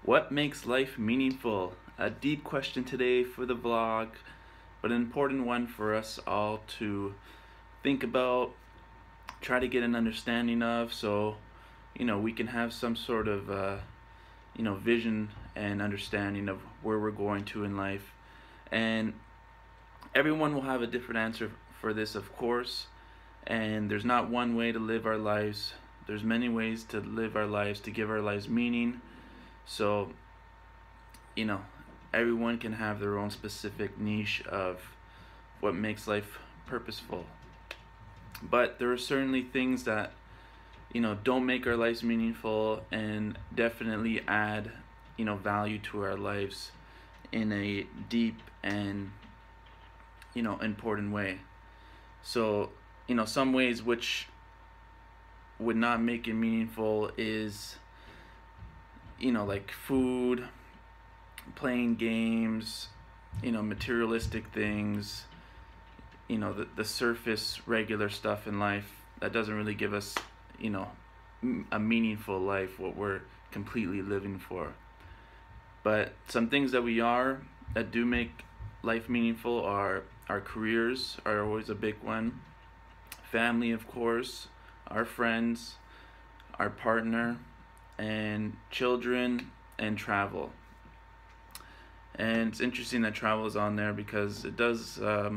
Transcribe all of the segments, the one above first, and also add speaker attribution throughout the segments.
Speaker 1: What makes life meaningful? A deep question today for the vlog, but an important one for us all to think about, try to get an understanding of, so we can have some sort of vision and understanding of where we're going to in life. And everyone will have a different answer for this, of course. And there's not one way to live our lives. There's many ways to live our lives, to give our lives meaning. So, you know, everyone can have their own specific niche of what makes life purposeful. But there are certainly things that, don't make our lives meaningful and definitely add, value to our lives in a deep and, important way. So, some ways which would not make it meaningful is, like food, playing games, materialistic things, the surface regular stuff in life that doesn't really give us, a meaningful life, what we're completely living for. But some things that do make life meaningful are our careers are always a big one. Family, of course, our friends, our partner, and children, and travel. And it's interesting that travel is on there because it is a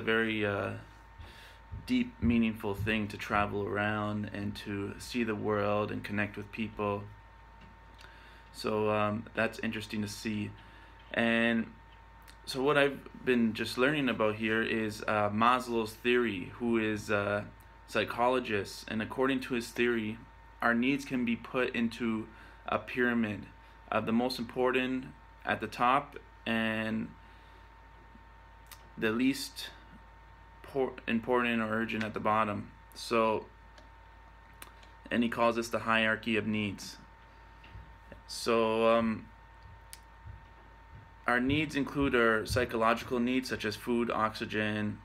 Speaker 1: very deep, meaningful thing to travel around and to see the world and connect with people. So that's interesting to see. And so what I've been just learning about here is Maslow's theory, who is a psychologist. And according to his theory, our needs can be put into a pyramid of the most important at the top and the least important or urgent at the bottom. So, and he calls this the hierarchy of needs. So our needs include our psychological needs such as food, oxygen,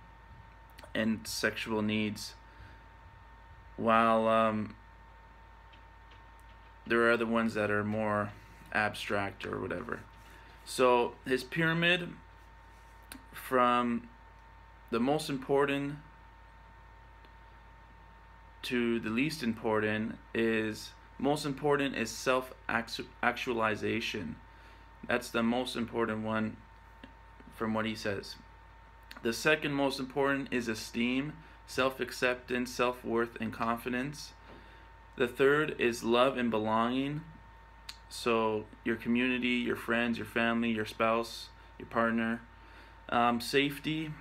Speaker 1: and sexual needs, while there are other ones that are more abstract or whatever. So his pyramid, from the most important to the least important, is most important is self-actualization. That's the most important one from what he says. The second most important is esteem, self-acceptance, self-worth, and confidence. The third is love and belonging. So your community, your friends, your family, your spouse, your partner. Safety,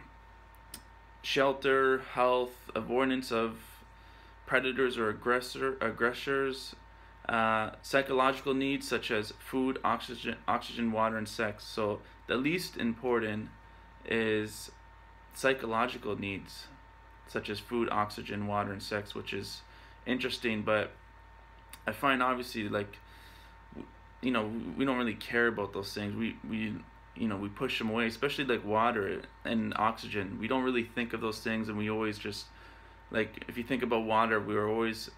Speaker 1: shelter, health, avoidance of predators or aggressors. Psychological needs such as food, oxygen, water, and sex. So the least important is psychological needs such as food, oxygen, water, and sex, which is interesting. But I find obviously like we don't really care about those things. We push them away, especially like water and oxygen. We don't really think of those things, and we always just, like, if you think about water, we are always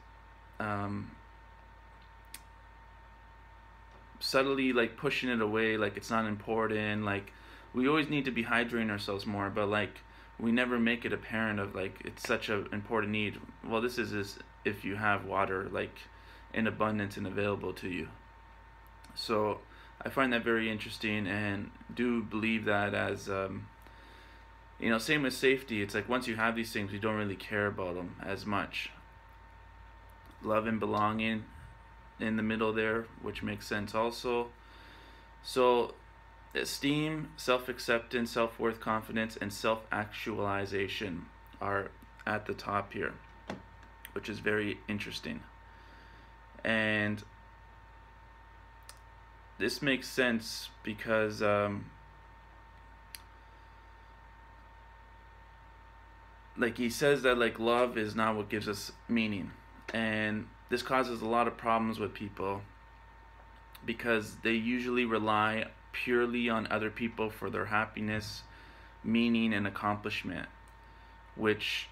Speaker 1: subtly like pushing it away, like it's not important. Like we always need to be hydrating ourselves more, but like we never make it apparent of like it's such an important need. Well, this is if you have water like in abundance and available to you. So I find that very interesting and do believe that as same with safety. It's like once you have these things, you don't really care about them as much. Love and belonging in the middle there, which makes sense also. So esteem, self-acceptance, self-worth, confidence, and self-actualization are at the top here, which is very interesting. And this makes sense because like he says that like love is not what gives us meaning, and this causes a lot of problems with people because they usually rely purely on other people for their happiness, meaning, and accomplishment, which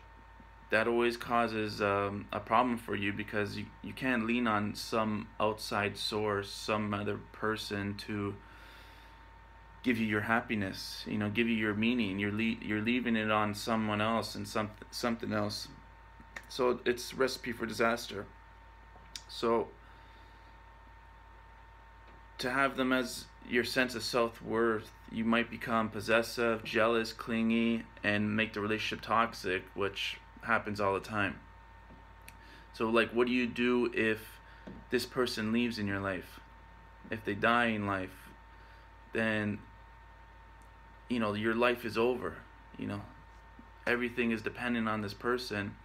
Speaker 1: that always causes a problem for you, because you can't lean on some outside source, some other person to give you your happiness, give you your meaning. You're leaving it on someone else and something else. So it's recipe for disaster. So to have them as your sense of self-worth, you might become possessive, jealous, clingy, and make the relationship toxic, which happens all the time. So like, what do you do if this person leaves in your life? If they die in life, then your life is over. Everything is dependent on this person.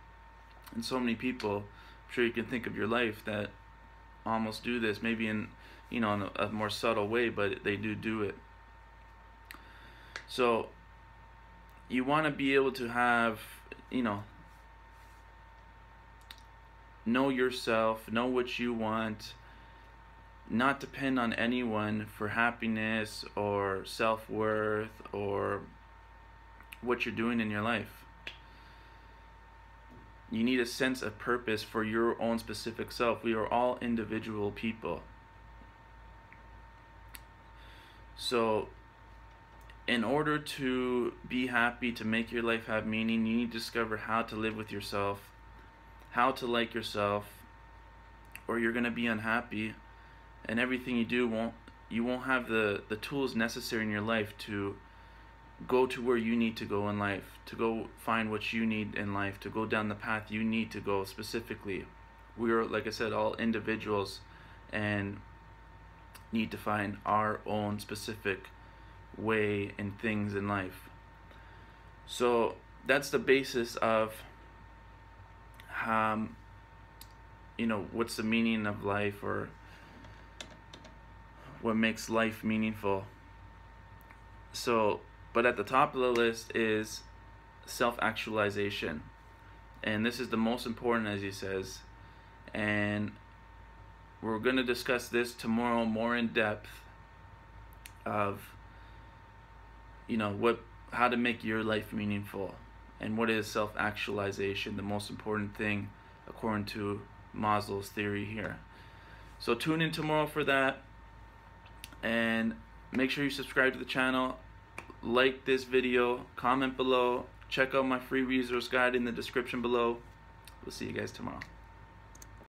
Speaker 1: And so many people, I'm sure you can think of your life, that almost do this, maybe in in a more subtle way, but they do it. So you want to be able to have, know yourself, know what you want, not depend on anyone for happiness or self-worth or what you're doing in your life. You need a sense of purpose for your own specific self. We are all individual people. So in order to be happy, to make your life have meaning, you need to discover how to live with yourself, how to like yourself, or you're going to be unhappy, and everything you won't have the tools necessary in your life to go to where you need to go in life, to go find what you need in life, to go down the path you need to go specifically. We are, like I said, all individuals and need to find our own specific way and things in life. So that's the basis of what's the meaning of life, or what makes life meaningful. So, but at the top of the list is self-actualization, and this is the most important, as he says, and we're going to discuss this tomorrow more in depth of how to make your life meaningful, and what is self-actualization, the most important thing according to Maslow's theory here. So tune in tomorrow for that, and make sure you subscribe to the channel, like this video, comment below, check out my free resource guide in the description below. We'll see you guys tomorrow.